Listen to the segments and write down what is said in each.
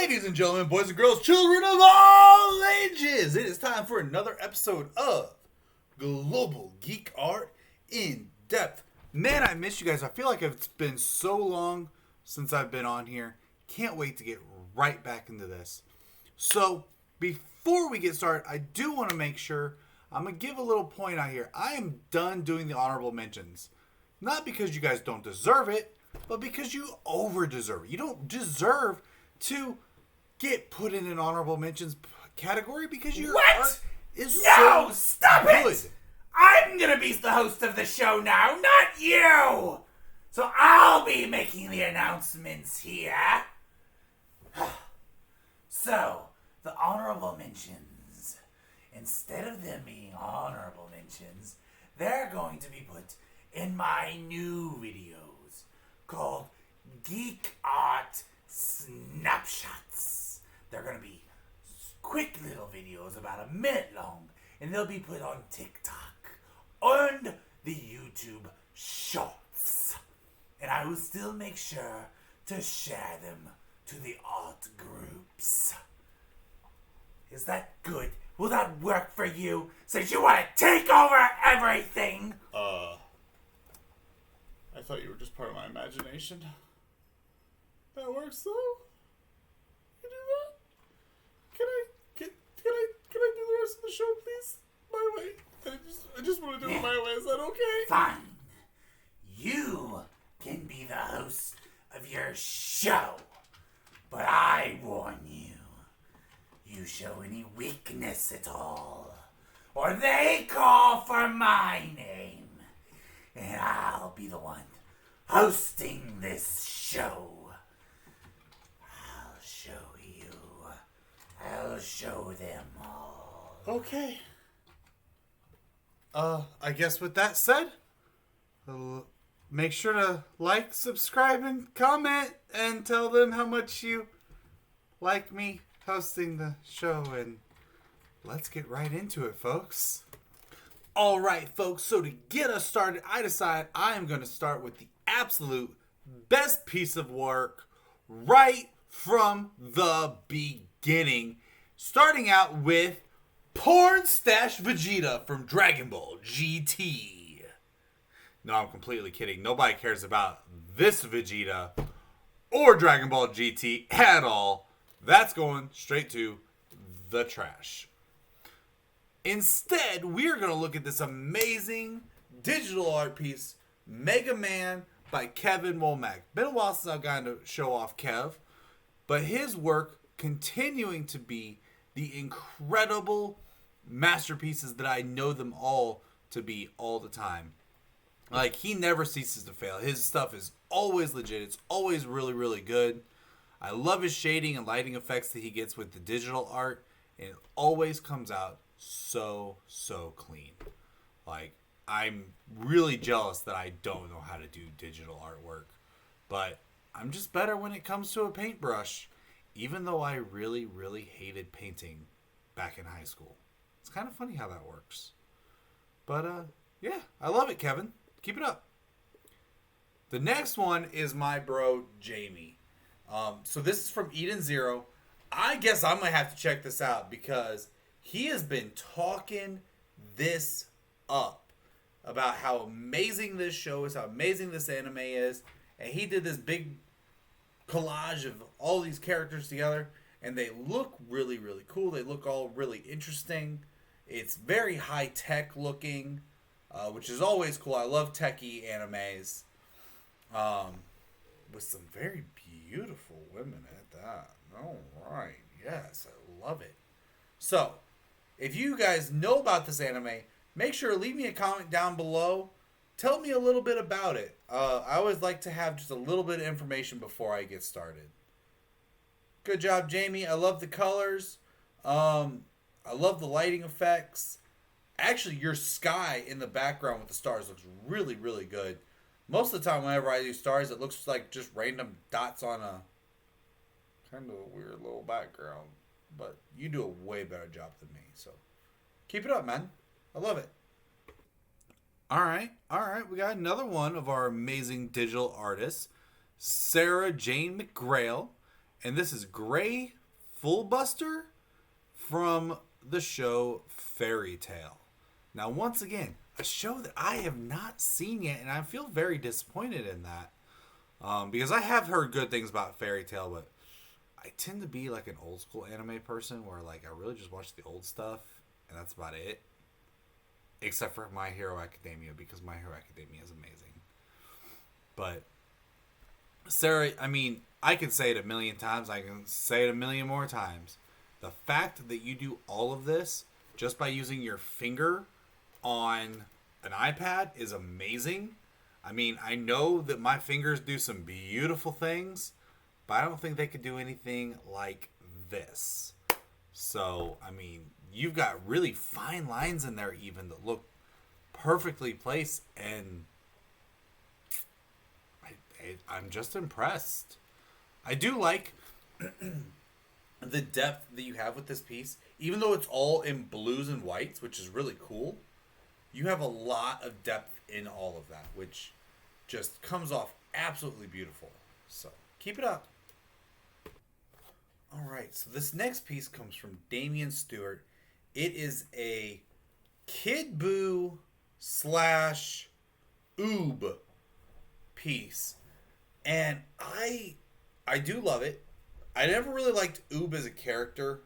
Ladies and gentlemen, boys and girls, children of all ages, it is time for another episode of Global Geek Art in Depth. Man, I miss you guys. I feel like it's been so long since I've been on here. Can't wait to get right back into this. So, before we get started, I do want to make sure, I'm going to give a little point out here. I am done doing the honorable mentions. Not because you guys don't deserve it, but because you over-deserve it. You don't deserve to get put in an honorable mentions category because your art is No! so Stop good. it! I'm gonna be the host of the show now, not you! So I'll be making the announcements here. So, the honorable mentions. Instead of them being honorable mentions, they're going to be put in my new videos called Geek Art Snapshots. They're going to be quick little videos about a minute long, and they'll be put on TikTok and the YouTube Shorts. And I will still make sure to share them to the art groups. Is that good? Will that work for you, since you want to take over everything? I thought you were just part of my imagination. That works though? You do that? Can I do the rest of the show, please? My way. I just want to do it my way. Is that okay? Fine. You can be the host of your show. But I warn you, you show any weakness at all, or they call for my name, and I'll be the one hosting this show. I'll show you. I'll show them all. Okay. I guess with that said, make sure to like, subscribe, and comment, and tell them how much you like me hosting the show, and let's get right into it, folks. All right, folks, so to get us started, I decided I am going to start with the absolute best piece of work right from the beginning, starting out with Porn Stash Vegeta from Dragon Ball GT. No, I'm completely kidding. Nobody cares about this Vegeta or Dragon Ball GT at all. That's going straight to the trash. Instead, we're going to look at this amazing digital art piece, Mega Man by Kevin Womack. Been a while since I've gotten to show off Kev, but his work continuing to be the incredible masterpieces that I know them all to be all the time. Like, he never ceases to fail. His stuff is always legit. It's always really, really good. I love his shading and lighting effects that he gets with the digital art, and it always comes out so clean. Like, I'm really jealous that I don't know how to do digital artwork, but I'm just better when it comes to a paintbrush, even though I really hated painting back in high school. It's kind of funny how that works. But, yeah, I love it, Kevin. Keep it up. The next one is my bro, Jamie. So this is from Eden Zero. I guess I'm going to have to check this out because he has been talking this up about how amazing this show is, how amazing this anime is. And he did this big collage of all these characters together. And they look really cool. They look all really interesting. It's very high-tech looking, which is always cool. I love techie animes. With some very beautiful women at that. All right. Yes, I love it. So, if you guys know about this anime, make sure to leave me a comment down below. Tell me a little bit about it. I always like to have just a little bit of information before I get started. Good job, Jamie. I love the colors. I love the lighting effects. Actually, your sky in the background with the stars looks really good. Most of the time, whenever I do stars, it looks like just random dots on a kind of a weird little background. But you do a way better job than me, so keep it up, man. I love it. All right. We got another one of our amazing digital artists, Sarah Jane McGrail. And this is Gray Fullbuster from the show Fairy Tale. Now, once again, a show that I have not seen yet, and I feel very disappointed in that. Because I have heard good things about Fairy Tale, but I tend to be like an old school anime person where like I really just watch the old stuff, and that's about it. Except for My Hero Academia, because My Hero Academia is amazing. But, Sarah, I mean, I can say it a million times. I can say it a million more times. The fact that you do all of this just by using your finger on an iPad is amazing. I mean, I know that my fingers do some beautiful things, but I don't think they could do anything like this. So, I mean, you've got really fine lines in there even that look perfectly placed, and I'm just impressed. I do like the depth that you have with this piece. Even though it's all in blues and whites, which is really cool, you have a lot of depth in all of that, which just comes off absolutely beautiful. So, keep it up. Alright, so this next piece comes from Damien Stewart. It is a Kid Buu / Oob piece. And I do love it. I never really liked Oob as a character,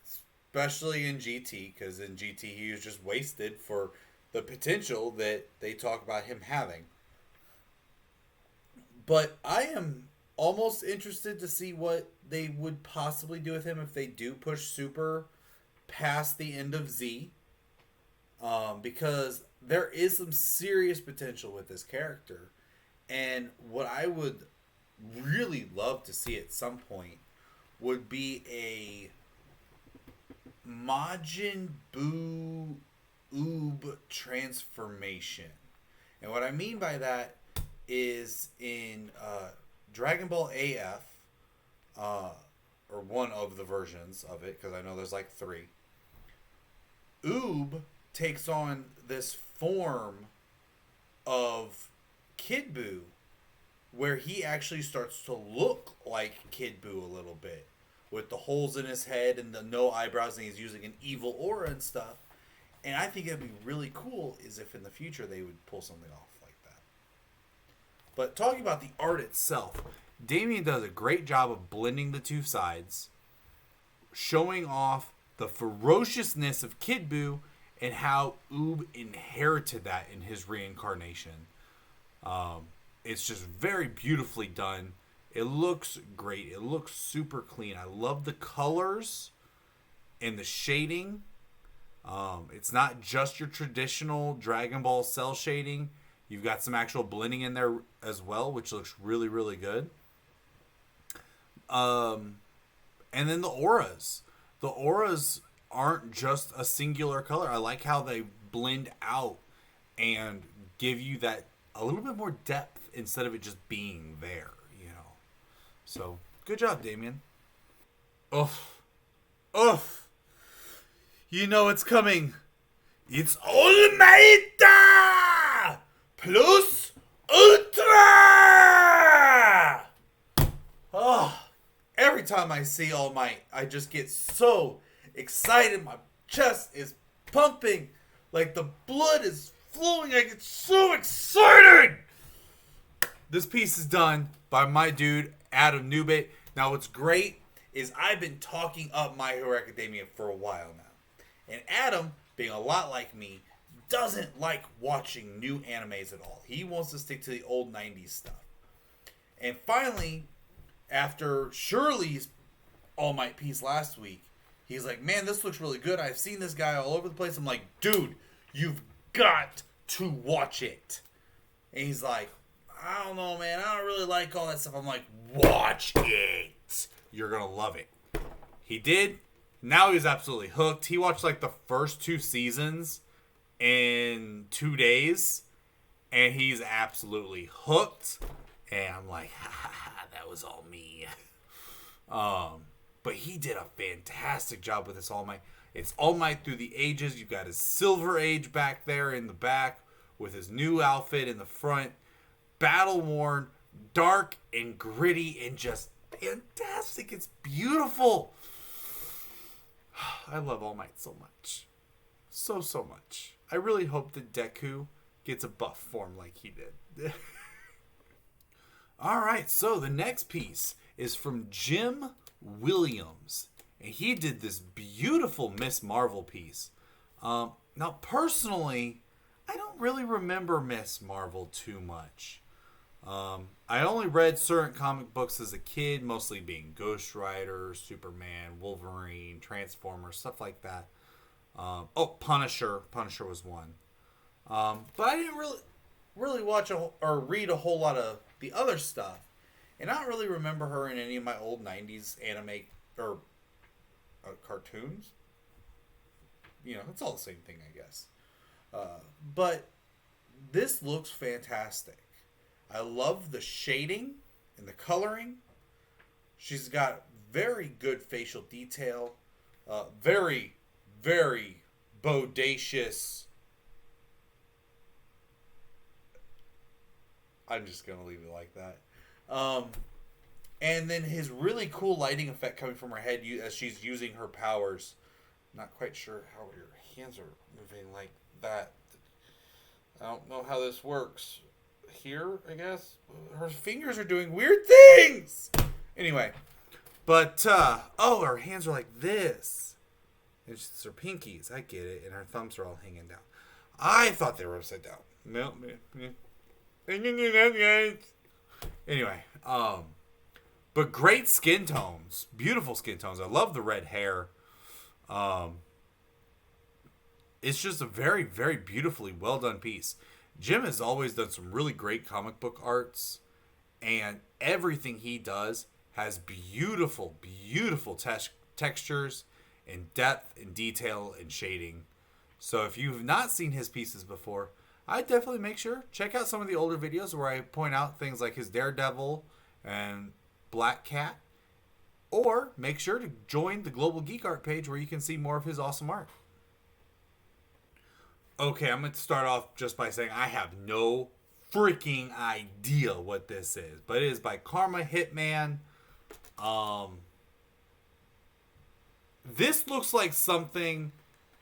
especially in GT, because in GT he was just wasted for the potential that they talk about him having. But I am almost interested to see what they would possibly do with him if they do push Super past the end of Z. Because there is some serious potential with this character. And what I would really love to see at some point would be a Majin Buu Oob transformation. And what I mean by that is in Dragon Ball AF, or one of the versions of it, because I know there's like 3, Oob takes on this form of Kid Buu, where he actually starts to look like Kid Buu a little bit, with the holes in his head and the no eyebrows, and he's using an evil aura and stuff. And I think it'd be really cool is if in the future they would pull something off like that. But talking about the art itself, Damien does a great job of blending the two sides, showing off the ferociousness of Kid Buu and how Oob inherited that in his reincarnation. It's just very beautifully done. It looks great. It looks super clean. I love the colors and the shading. It's not just your traditional Dragon Ball cell shading. You've got some actual blending in there as well, which looks really, really good. And then the auras. The auras aren't just a singular color. I like how they blend out and give you that a little bit more depth instead of it just being there, you know. So, good job, Damien. Oof. Oof. You know it's coming. It's All Might plus Ultra! Oh, every time I see All Might, I just get so excited. My chest is pumping. Like the blood is flowing. I get so excited. This piece is done by my dude, Adam Newbitt. Now, what's great is I've been talking up My Hero Academia for a while now. And Adam, being a lot like me, doesn't like watching new animes at all. He wants to stick to the old 90s stuff. And finally, after Shirley's All Might piece last week, he's like, man, this looks really good. I've seen this guy all over the place. I'm like, dude, you've got to watch it. And he's like, I don't know, man. I don't really like all that stuff. I'm like, watch it. You're going to love it. He did. Now he's absolutely hooked. He watched like the first 2 seasons in 2 days. And he's absolutely hooked. And I'm like, that was all me. But he did a fantastic job with this All Might. It's All Might through the ages. You've got his Silver Age back there in the back with his new outfit in the front. Battle worn, dark and gritty, and just fantastic. It's beautiful. I love All Might so much. So much. I really hope that Deku gets a buff form like he did. Alright, so the next piece is from Jim Williams. And he did this beautiful Miss Marvel piece. Now, personally, I don't really remember Miss Marvel too much. I only read certain comic books as a kid, mostly being Ghost Rider, Superman, Wolverine, Transformers, stuff like that. Punisher. Punisher was one. But I didn't really watch or read a whole lot of the other stuff. And I don't really remember her in any of my old 90s anime or cartoons. You know, it's all the same thing, I guess. But this looks fantastic. I love the shading and the coloring. She's got very good facial detail. Very, very bodacious. I'm just going to leave it like that. And then his really cool lighting effect coming from her head as she's using her powers. Not quite sure how your hands are moving like that. I don't know how this works. Here, I guess. Her fingers are doing weird things! Anyway. But, her hands are like this. It's her pinkies. I get it. And her thumbs are all hanging down. I thought they were upside down. No. Anyway, but great skin tones. Beautiful skin tones. I love the red hair. It's just a very, very beautifully well done piece. Jim has always done some really great comic book arts, and everything he does has beautiful, beautiful textures and depth and detail and shading. So if you've not seen his pieces before, I'd definitely make sure check out some of the older videos where I point out things like his Daredevil and Black Cat, or make sure to join the Global Geek Art page where you can see more of his awesome art. Okay, I'm going to start off just by saying I have no freaking idea what this is, but it is by Karmahitman. This looks like something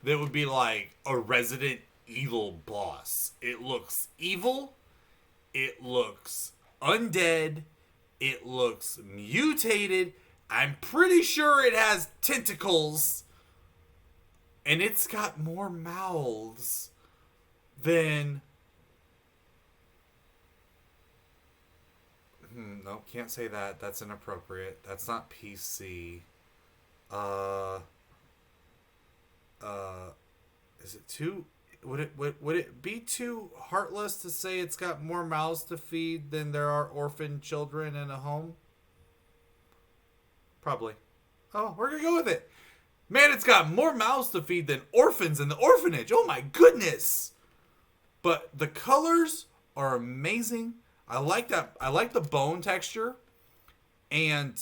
that would be like a Resident Evil boss. It looks evil. It looks undead. It looks mutated. I'm pretty sure it has tentacles. And it's got more mouths than... No, can't say that. That's inappropriate. That's not PC. Is it too... Would it be too heartless to say it's got more mouths to feed than there are orphan children in a home? Probably. Oh, we're gonna go with it. Man, it's got more mouths to feed than orphans in the orphanage. Oh my goodness. But the colors are amazing. I like that. I like the bone texture. And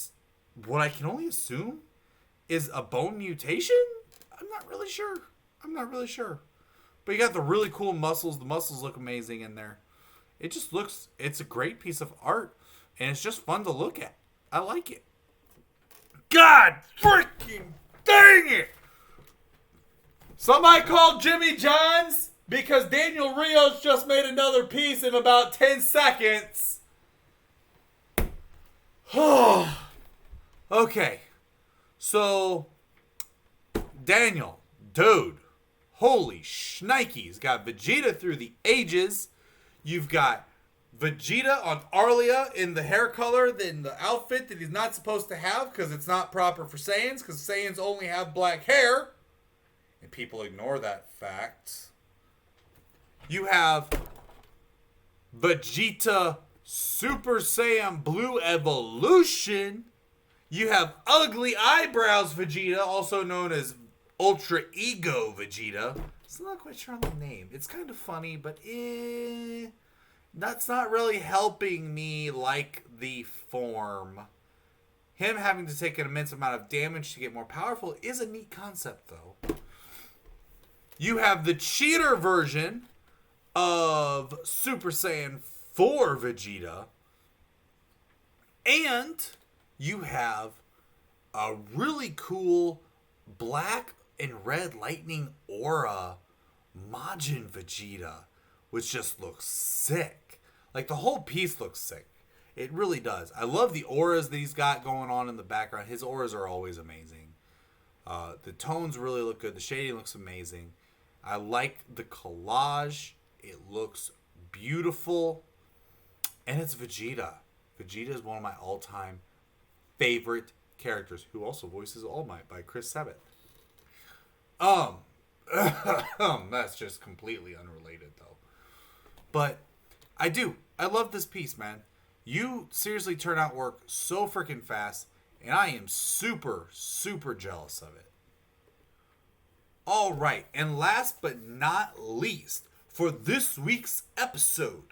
what I can only assume is a bone mutation? I'm not really sure. But you got the really cool muscles. The muscles look amazing in there. It's a great piece of art. And it's just fun to look at. I like it. God freaking dang it! Somebody called Jimmy Johns because Daniel Rios just made another piece in about 10 seconds. Okay. So, Daniel, dude, holy shnikes. Got Vegeta through the ages. You've got Vegeta on Arlia in the hair color, in the outfit that he's not supposed to have because it's not proper for Saiyans, because Saiyans only have black hair. And people ignore that fact. You have Vegeta Super Saiyan Blue Evolution. You have Ugly Eyebrows Vegeta, also known as Ultra Ego Vegeta. I'm not quite sure on the name. It's kind of funny, but that's not really helping me like the form. Him having to take an immense amount of damage to get more powerful is a neat concept, though. You have the cheater version of Super Saiyan 4 Vegeta. And you have a really cool black and red lightning aura Majin Vegeta, which just looks sick. Like, the whole piece looks sick. It really does. I love the auras that he's got going on in the background. His auras are always amazing. The tones really look good. The shading looks amazing. I like the collage. It looks beautiful. And it's Vegeta. Vegeta is one of my all-time favorite characters, who also voices All Might by Chris Sabat. That's just completely unrelated, though. But I love this piece, man. You seriously turn out work so freaking fast, and I am super, super jealous of it. All right, and last but not least, for this week's episode,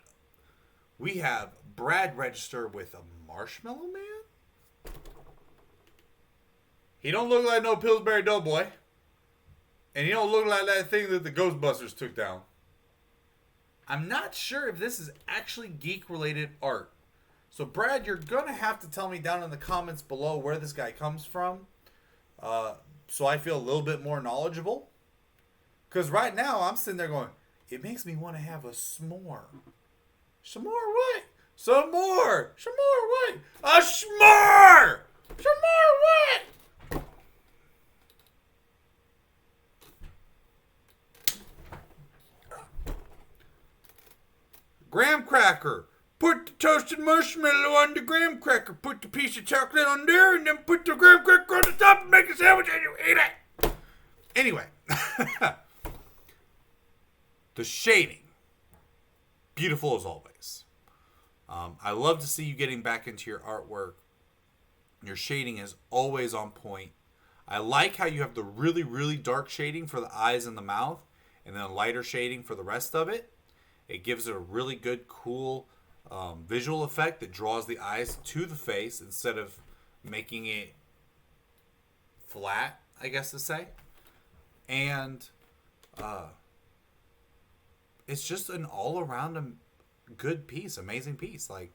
we have Brad register with a Marshmallow Man? He don't look like no Pillsbury Doughboy. And he don't look like that thing that the Ghostbusters took down. I'm not sure if this is actually geek-related art. So, Brad, you're going to have to tell me down in the comments below where this guy comes from. So I feel a little bit more knowledgeable. Because right now, I'm sitting there going, it makes me want to have a s'more. Some more what? Some more! Some more what? A s'more! Some more what? Graham cracker. Put the toasted marshmallow on the graham cracker. Put the piece of chocolate on there, and then put the graham cracker on the top and make a sandwich, and you eat it. Anyway. The shading. Beautiful as always. I love to see you getting back into your artwork. Your shading is always on point. I like how you have the really, really dark shading for the eyes and the mouth, and then lighter shading for the rest of it. It gives it a really good, cool visual effect that draws the eyes to the face instead of making it flat, I guess to say. And it's just an all-around good piece, amazing piece. Like,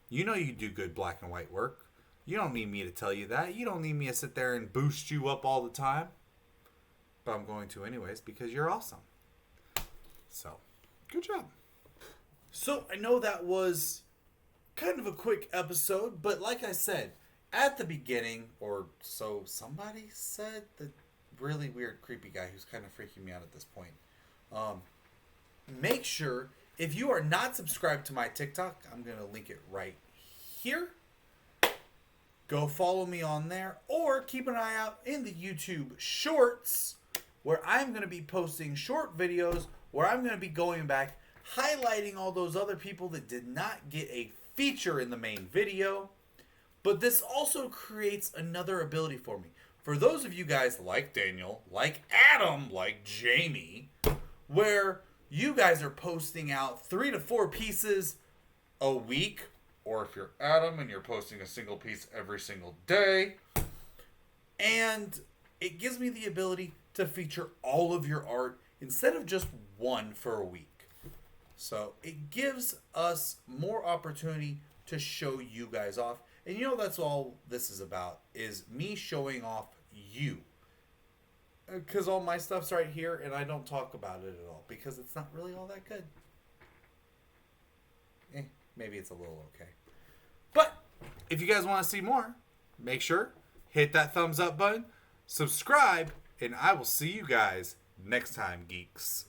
you know you do good black and white work. You don't need me to tell you that. You don't need me to sit there and boost you up all the time. But I'm going to anyways because you're awesome. So, good job. So, I know that was kind of a quick episode, but like I said, at the beginning, or so somebody said, the really weird, creepy guy who's kind of freaking me out at this point. Make sure, if you are not subscribed to my TikTok, I'm going to link it right here. Go follow me on there, or keep an eye out in the YouTube Shorts, where I'm going to be posting short videos, where I'm going to be going back, highlighting all those other people that did not get a feature in the main video. But this also creates another ability for me. For those of you guys like Daniel, like Adam, like Jamie, where you guys are posting out 3 to 4 pieces a week, or if you're Adam and you're posting a single piece every single day, and it gives me the ability to feature all of your art instead of just one for a week. So it gives us more opportunity to show you guys off. And you know, that's all this is about, is me showing off you. Because all my stuff's right here, and I don't talk about it at all, because it's not really all that good. Maybe it's a little okay. But if you guys want to see more, make sure, hit that thumbs up button, subscribe, and I will see you guys next time, geeks.